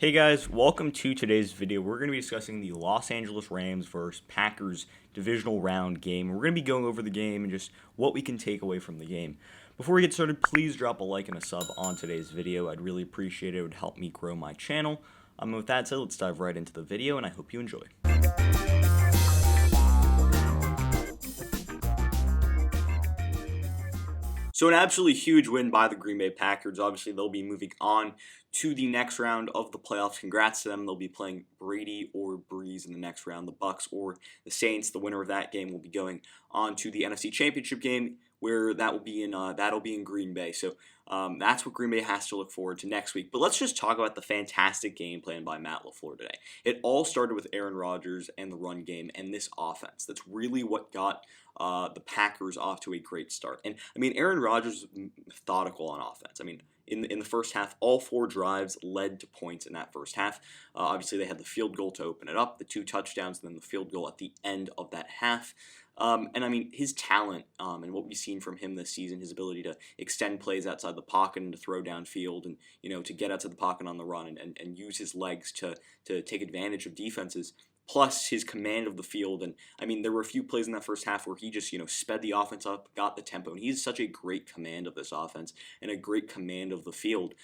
Hey guys, welcome to today's video. We're going to be discussing the Los Angeles Rams versus Packers Divisional Round game. We're going to be going over the game and just what we can take away from the game. Before we get started, please drop a like and a sub on today's video. I'd really appreciate it. It would help me grow my channel. With that said, let's dive right into the video and I hope you enjoy. So an absolutely huge win by the Green Bay Packers. Obviously, they'll be moving on to the next round of the playoffs. Congrats to them. They'll be playing Brady or Breeze in the next round. The Bucks or the Saints, the winner of that game, will be going on to the NFC Championship game, where that'll be in Green Bay. So that's what Green Bay has to look forward to next week. But let's just talk about the fantastic game plan by Matt LaFleur today. It all started with Aaron Rodgers and the run game and this offense. That's really what got the Packers off to a great start. And I mean, Aaron Rodgers was methodical on offense. I mean, in the first half, all 4 drives led to points in that first half. Obviously, they had the field goal to open it up, the 2 touchdowns, and then the field goal at the end of that half. And I mean, his talent and what we've seen from him this season, his ability to extend plays outside the pocket and to throw downfield and, to get outside the pocket on the run and use his legs to take advantage of defenses, plus his command of the field. And I mean, there were a few plays in that first half where he just, sped the offense up, got the tempo, and he's such a great command of this offense and a great command of the field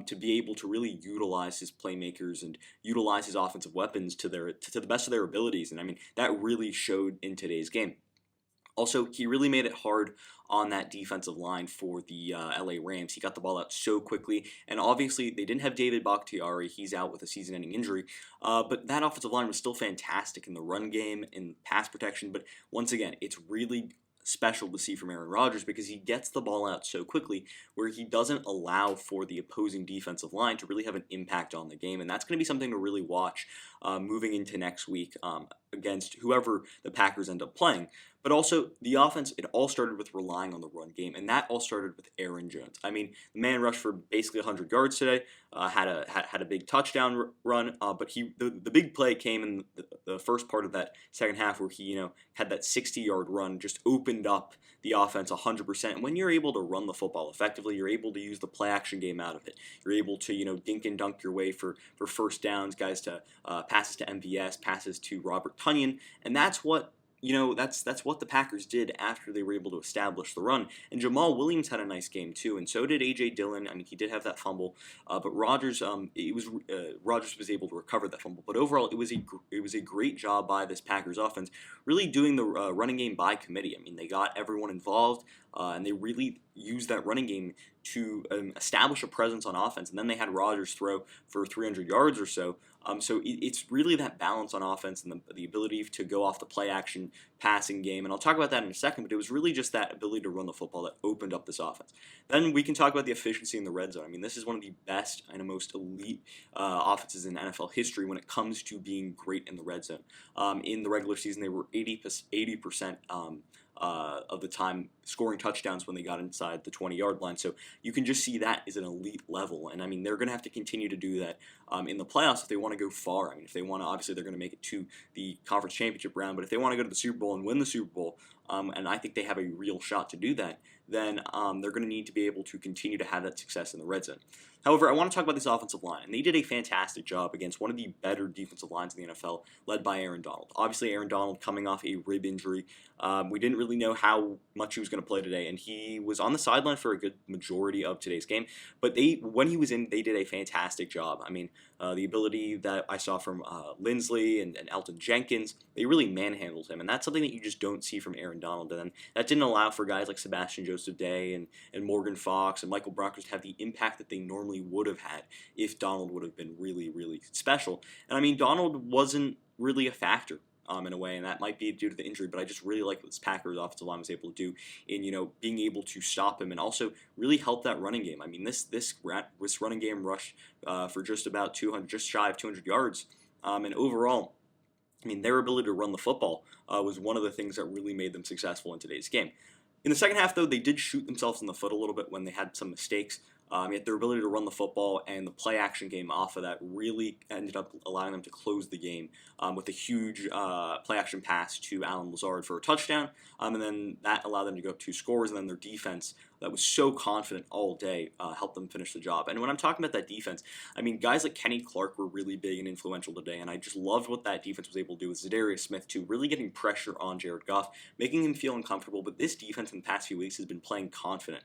to be able to really utilize his playmakers and utilize his offensive weapons to the best of their abilities. And I mean, that really showed in today's game. Also, he really made it hard on that defensive line for the LA Rams. He got the ball out so quickly, and obviously they didn't have David Bakhtiari. He's out with a season-ending injury, but that offensive line was still fantastic in the run game, in pass protection. But once again, it's really special to see from Aaron Rodgers because he gets the ball out so quickly where he doesn't allow for the opposing defensive line to really have an impact on the game, and that's going to be something to really watch moving into next week against whoever the Packers end up playing. But also, the offense, it all started with relying on the run game, and that all started with Aaron Jones. I mean, the man rushed for basically 100 yards today, had a big touchdown run, but the big play came in the first part of that second half where he, had that 60-yard run, just opened up the offense 100%. And when you're able to run the football effectively, you're able to use the play-action game out of it. You're able to, dink and dunk your way for first downs, guys to passes to MVS, passes to Robert Tonyan, and that's what that's what the Packers did after they were able to establish the run. And Jamal Williams had a nice game too, and so did A.J. Dillon. I mean, he did have that fumble, but Rodgers, Rodgers was able to recover that fumble. But overall, it was a great job by this Packers offense, really doing the running game by committee. I mean, they got everyone involved, and they really used that running game to establish a presence on offense. And then they had Rodgers throw for 300 yards or so. So it's really that balance on offense and the ability to go off the play action passing game. And I'll talk about that in a second, but it was really just that ability to run the football that opened up this offense. Then we can talk about the efficiency in the red zone. I mean, this is one of the best and most elite offenses in NFL history when it comes to being great in the red zone. In the regular season, they were 80% of the time scoring touchdowns when they got inside the 20-yard line. So you can just see that is an elite level. And I mean, they're going to have to continue to do that in the playoffs if they want to go far. I mean, if they want to, obviously they're going to make it to the conference championship round, but if they want to go to the Super Bowl and win the Super Bowl, and I think they have a real shot to do that, then they're going to need to be able to continue to have that success in the red zone. However, I want to talk about this offensive line, and they did a fantastic job against one of the better defensive lines in the NFL, led by Aaron Donald. Obviously, Aaron Donald coming off a rib injury. We didn't really know how much he was going to play today, and he was on the sideline for a good majority of today's game. But when he was in, they did a fantastic job. I mean, the ability that I saw from Lindsley and Elton Jenkins, they really manhandled him, and that's something that you just don't see from Aaron Donald. And then that didn't allow for guys like Sebastian Joseph Day and Morgan Fox and Michael Brockers to have the impact that they normally would have had if Donald would have been really, really special. And I mean, Donald wasn't really a factor in a way, and that might be due to the injury, but I just really like what this Packers offensive line was able to do in, being able to stop him and also really help that running game. I mean, this running game rushed for just about 200, just shy of 200 yards, and overall, I mean, their ability to run the football was one of the things that really made them successful in today's game. In the second half, though, they did shoot themselves in the foot a little bit when they had some mistakes. Yet their ability to run the football and the play action game off of that really ended up allowing them to close the game with a huge play action pass to Allen Lazard for a touchdown. And then that allowed them to go up 2 scores, and then their defense that was so confident all day helped them finish the job. And when I'm talking about that defense, I mean, guys like Kenny Clark were really big and influential today, and I just loved what that defense was able to do with Zadarius Smith, too, really getting pressure on Jared Goff, making him feel uncomfortable. But this defense in the past few weeks has been playing confident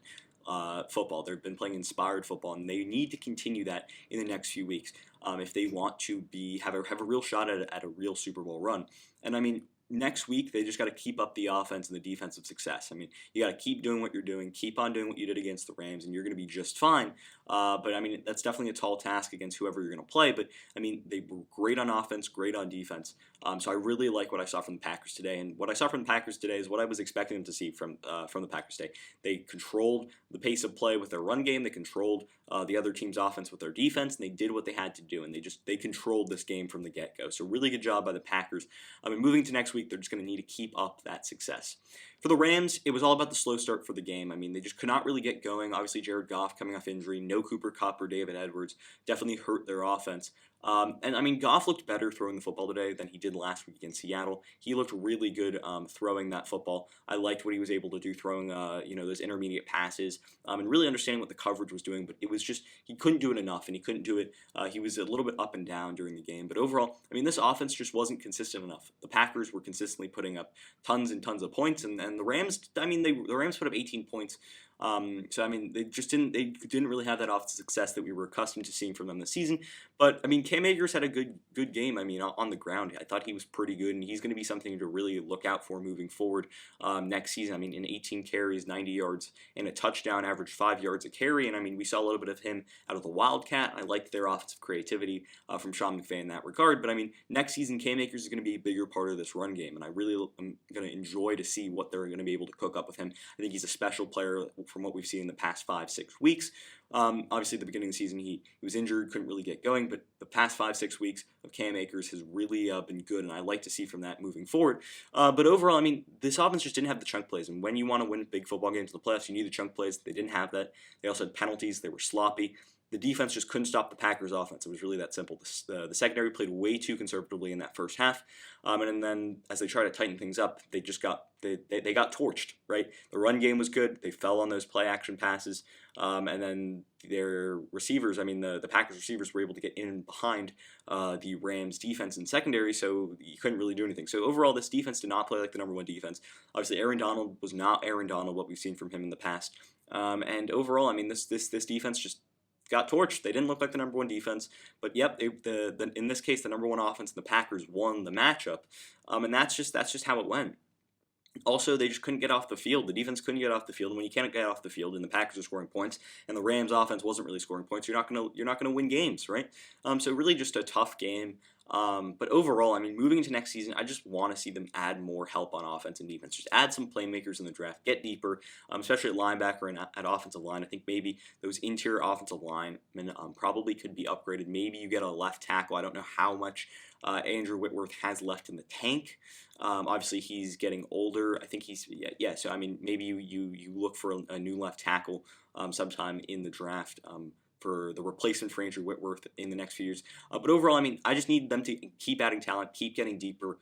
football. They've been playing inspired football, and they need to continue that in the next few weeks if they want to have a real shot at a real Super Bowl run. And I mean, next week they just got to keep up the offense and the defensive success. I mean, you got to keep doing what you're doing, keep on doing what you did against the Rams, and you're going to be just fine. But I mean, that's definitely a tall task against whoever you're going to play. But I mean, they were great on offense, great on defense. So I really like what I saw from the Packers today, and what I saw from the Packers today is what I was expecting them to see from the Packers today. They controlled the pace of play with their run game. They controlled the other team's offense with their defense, and they did what they had to do, and they controlled this game from the get-go. So really good job by the Packers. I mean, moving to next week, they're just going to need to keep up that success. For the Rams, it was all about the slow start for the game. I mean, they just could not really get going. Obviously, Jared Goff coming off injury, no Cooper Kupp or David Edwards definitely hurt their offense. And I mean, Goff looked better throwing the football today than he did last week against Seattle. He looked really good throwing that football. I liked what he was able to do throwing, those intermediate passes and really understanding what the coverage was doing. But it was just he couldn't do it enough, and he couldn't do it. He was a little bit up and down during the game. But overall, I mean, this offense just wasn't consistent enough. The Packers were consistently putting up tons and tons of points, and the Rams. I mean, the Rams put up 18 points. So I mean, they didn't really have that offensive success that we were accustomed to seeing from them this season. But I mean, Cam Akers had a good game. I mean, on the ground, I thought he was pretty good, and he's going to be something to really look out for moving forward next season. I mean, in 18 carries, 90 yards, and a touchdown, averaged 5 yards a carry. And I mean, we saw a little bit of him out of the Wildcat. I liked their offensive creativity from Sean McVay in that regard. But I mean, next season, Cam Akers is going to be a bigger part of this run game, and I really am going to enjoy to see what they're going to be able to cook up with him. I think he's a special player from what we've seen in the past 5-6 weeks. Obviously, at the beginning of the season, he was injured, couldn't really get going, but the past 5-6 weeks of Cam Akers has really been good, and I like to see from that moving forward. But overall, I mean, this offense just didn't have the chunk plays, and when you want to win big football games in the playoffs, you need the chunk plays. They didn't have that. They also had penalties. They were sloppy. The defense just couldn't stop the Packers' offense. It was really that simple. The secondary played way too conservatively in that first half, and then as they tried to tighten things up, they got torched. Right, the run game was good. They fell on those play action passes, and then their receivers. I mean, the Packers receivers were able to get in behind the Rams' defense and secondary, so you couldn't really do anything. So overall, this defense did not play like the number one defense. Obviously, Aaron Donald was not Aaron Donald, what we've seen from him in the past. And overall, I mean, this defense just got torched. They didn't look like the number one defense, but yep, in this case, the number one offense, the Packers won the matchup, and that's just how it went. Also, they just couldn't get off the field. The defense couldn't get off the field, and when you can't get off the field, and the Packers are scoring points, and the Rams' offense wasn't really scoring points, you're not gonna win games, right? So really, just a tough game. But overall, I mean, moving into next season, I just want to see them add more help on offense and defense. Just add some playmakers in the draft, get deeper, especially at linebacker and at offensive line. I think maybe those interior offensive linemen probably could be upgraded. Maybe you get a left tackle. I don't know how much Andrew Whitworth has left in the tank. Obviously, he's getting older. I think he's So I mean, maybe you look for a new left tackle sometime in the draft. For the replacement for Andrew Whitworth in the next few years. But overall, I mean, I just need them to keep adding talent, keep getting deeper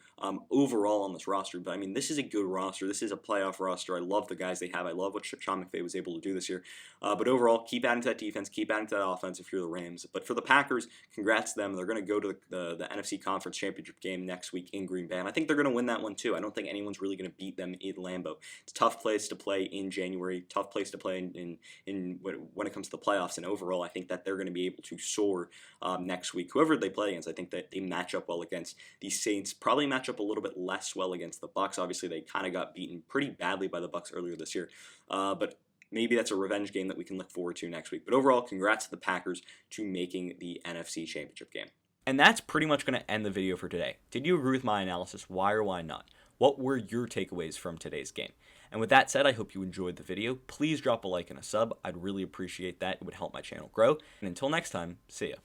overall on this roster. But I mean, this is a good roster. This is a playoff roster. I love the guys they have. I love what Sean McVay was able to do this year. But overall, keep adding to that defense, keep adding to that offense if you're the Rams. But for the Packers, congrats to them. They're going to go to the NFC Conference Championship game next week in Green Bay. And I think they're going to win that one too. I don't think anyone's really going to beat them in Lambeau. It's a tough place to play in January, tough place to play in when it comes to the playoffs. And overall, I think that they're going to be able to soar next week. Whoever they play against, I think that they match up well against the Saints. Probably match up a little bit less well against the Bucs. Obviously, they kind of got beaten pretty badly by the Bucs earlier this year. But maybe that's a revenge game that we can look forward to next week. But overall, congrats to the Packers to making the NFC Championship game. And that's pretty much going to end the video for today. Did you agree with my analysis? Why or why not? What were your takeaways from today's game? And with that said, I hope you enjoyed the video. Please drop a like and a sub. I'd really appreciate that. It would help my channel grow. And until next time, see ya.